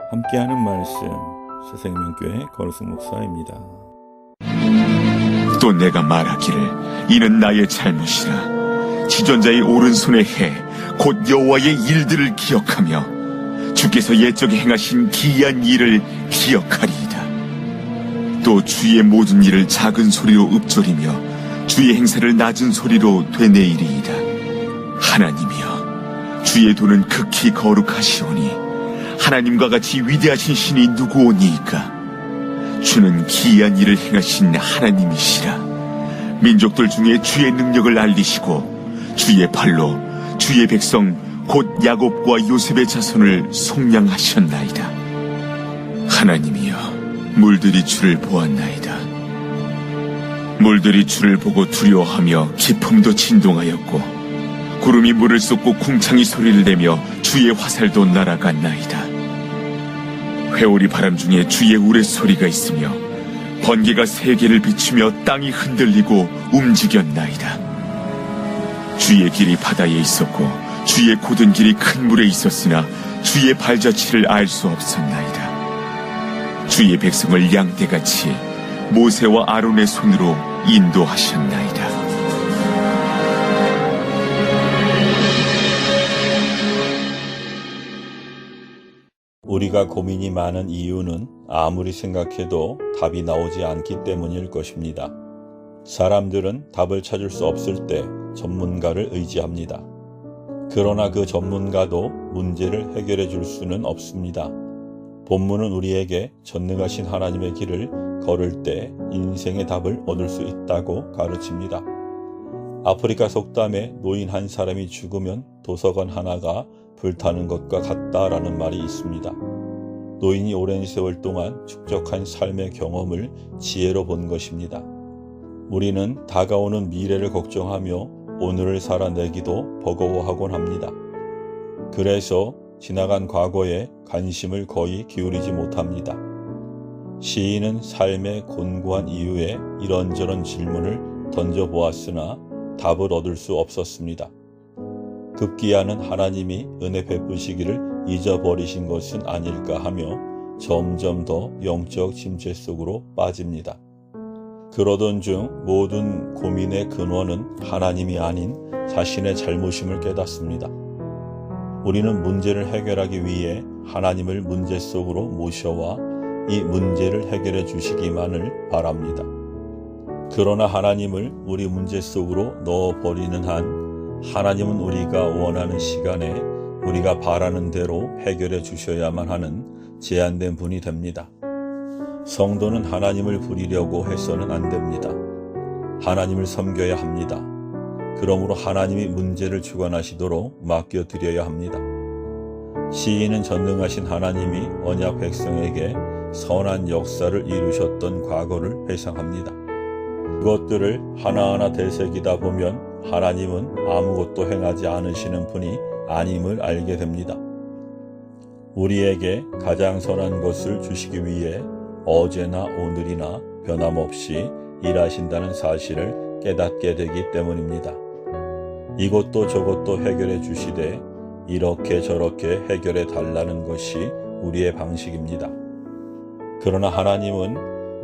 함께하는 말씀 새생명교회 거루승 목사입니다. 또 내가 말하기를 이는 나의 잘못이라 지존자의 오른손의 해 곧 여호와의 일들을 기억하며 주께서 옛적에 행하신 기이한 일을 기억하리이다. 또 주의 모든 일을 작은 소리로 읊조리며 주의 행사를 낮은 소리로 되뇌이리이다. 하나님이여, 주의 도는 극히 거룩하시오니 하나님과 같이 위대하신 신이 누구오니이까? 주는 기이한 일을 행하신 하나님이시라. 민족들 중에 주의 능력을 알리시고 주의 팔로 주의 백성 곧 야곱과 요셉의 자손을 속량하셨나이다. 하나님이여, 물들이 주를 보았나이다. 물들이 주를 보고 두려워하며 깊음도 진동하였고 구름이 물을 쏟고 궁창이 소리를 내며 주의 화살도 날아갔나이다. 회오리 바람 중에 주의 우레소리가 있으며 번개가 세계를 비추며 땅이 흔들리고 움직였나이다. 주의 길이 바다에 있었고 주의 곧은 길이 큰 물에 있었으나 주의 발자취를 알 수 없었나이다. 주의 백성을 양떼같이 모세와 아론의 손으로 인도하셨나이다. 우리가 고민이 많은 이유는 아무리 생각해도 답이 나오지 않기 때문일 것입니다. 사람들은 답을 찾을 수 없을 때 전문가를 의지합니다. 그러나 그 전문가도 문제를 해결해 줄 수는 없습니다. 본문은 우리에게 전능하신 하나님의 길을 걸을 때 인생의 답을 얻을 수 있다고 가르칩니다. 아프리카 속담에 노인 한 사람이 죽으면 도서관 하나가 불타는 것과 같다라는 말이 있습니다. 노인이 오랜 세월 동안 축적한 삶의 경험을 지혜로 본 것입니다. 우리는 다가오는 미래를 걱정하며 오늘을 살아내기도 버거워하곤 합니다. 그래서 지나간 과거에 관심을 거의 기울이지 못합니다. 시인은 삶의 곤고한 이유에 이런저런 질문을 던져보았으나 답을 얻을 수 없었습니다. 급기야는 하나님이 은혜 베푸시기를 잊어버리신 것은 아닐까 하며 점점 더 영적 침체 속으로 빠집니다. 그러던 중 모든 고민의 근원은 하나님이 아닌 자신의 잘못임을 깨닫습니다. 우리는 문제를 해결하기 위해 하나님을 문제 속으로 모셔와 이 문제를 해결해 주시기만을 바랍니다. 그러나 하나님을 우리 문제 속으로 넣어버리는 한 하나님은 우리가 원하는 시간에 우리가 바라는 대로 해결해 주셔야만 하는 제한된 분이 됩니다. 성도는 하나님을 부리려고 해서는 안 됩니다. 하나님을 섬겨야 합니다. 그러므로 하나님이 문제를 주관하시도록 맡겨드려야 합니다. 시인은 전능하신 하나님이 언약 백성에게 선한 역사를 이루셨던 과거를 회상합니다. 그것들을 하나하나 되새기다 보면 하나님은 아무것도 행하지 않으시는 분이 아님을 알게 됩니다. 우리에게 가장 선한 것을 주시기 위해 어제나 오늘이나 변함없이 일하신다는 사실을 깨닫게 되기 때문입니다. 이것도 저것도 해결해 주시되 이렇게 저렇게 해결해 달라는 것이 우리의 방식입니다. 그러나 하나님은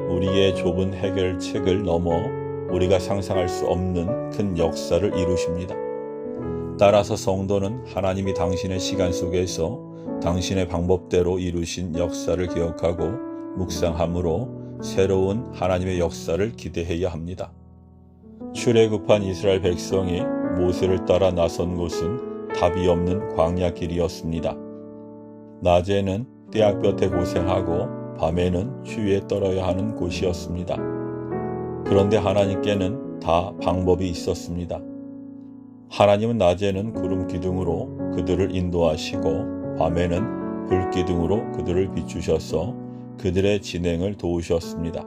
우리의 좁은 해결책을 넘어 우리가 상상할 수 없는 큰 역사를 이루십니다. 따라서 성도는 하나님이 당신의 시간 속에서 당신의 방법대로 이루신 역사를 기억하고 묵상함으로 새로운 하나님의 역사를 기대해야 합니다. 출애굽한 이스라엘 백성이 모세를 따라 나선 곳은 답이 없는 광야 길이었습니다. 낮에는 떼약볕에 고생하고 밤에는 추위에 떨어야 하는 곳이었습니다. 그런데 하나님께는 다 방법이 있었습니다. 하나님은 낮에는 구름 기둥으로 그들을 인도하시고 밤에는 불 기둥으로 그들을 비추셔서 그들의 진행을 도우셨습니다.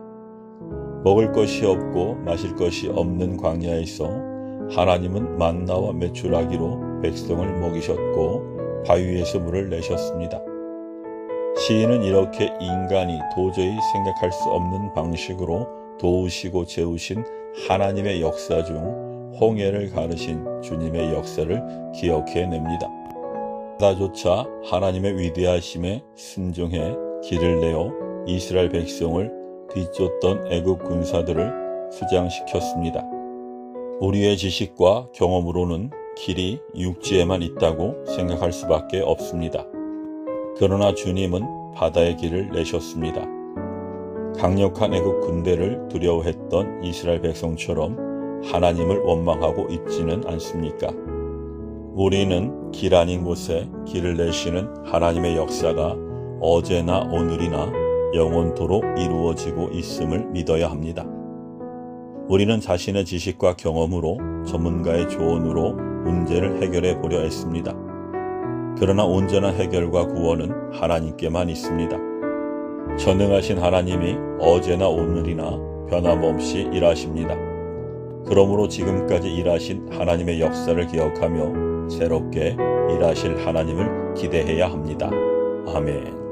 먹을 것이 없고 마실 것이 없는 광야에서 하나님은 만나와 메추라기로 백성을 먹이셨고 바위에서 물을 내셨습니다. 시인은 이렇게 인간이 도저히 생각할 수 없는 방식으로 도우시고 재우신 하나님의 역사 중 홍해를 가르신 주님의 역사를 기억해냅니다. 바다조차 하나님의 위대하심에 순종해 길을 내어 이스라엘 백성을 뒤쫓던 애굽 군사들을 수장시켰습니다. 우리의 지식과 경험으로는 길이 육지에만 있다고 생각할 수밖에 없습니다. 그러나 주님은 바다의 길을 내셨습니다. 강력한 애굽 군대를 두려워했던 이스라엘 백성처럼 하나님을 원망하고 있지는 않습니까? 우리는 길 아닌 곳에 길을 내시는 하나님의 역사가 어제나 오늘이나 영원토록 이루어지고 있음을 믿어야 합니다. 우리는 자신의 지식과 경험으로 전문가의 조언으로 문제를 해결해 보려 했습니다. 그러나 온전한 해결과 구원은 하나님께만 있습니다. 전능하신 하나님이 어제나 오늘이나 변함없이 일하십니다. 그러므로 지금까지 일하신 하나님의 역사를 기억하며 새롭게 일하실 하나님을 기대해야 합니다. 아멘.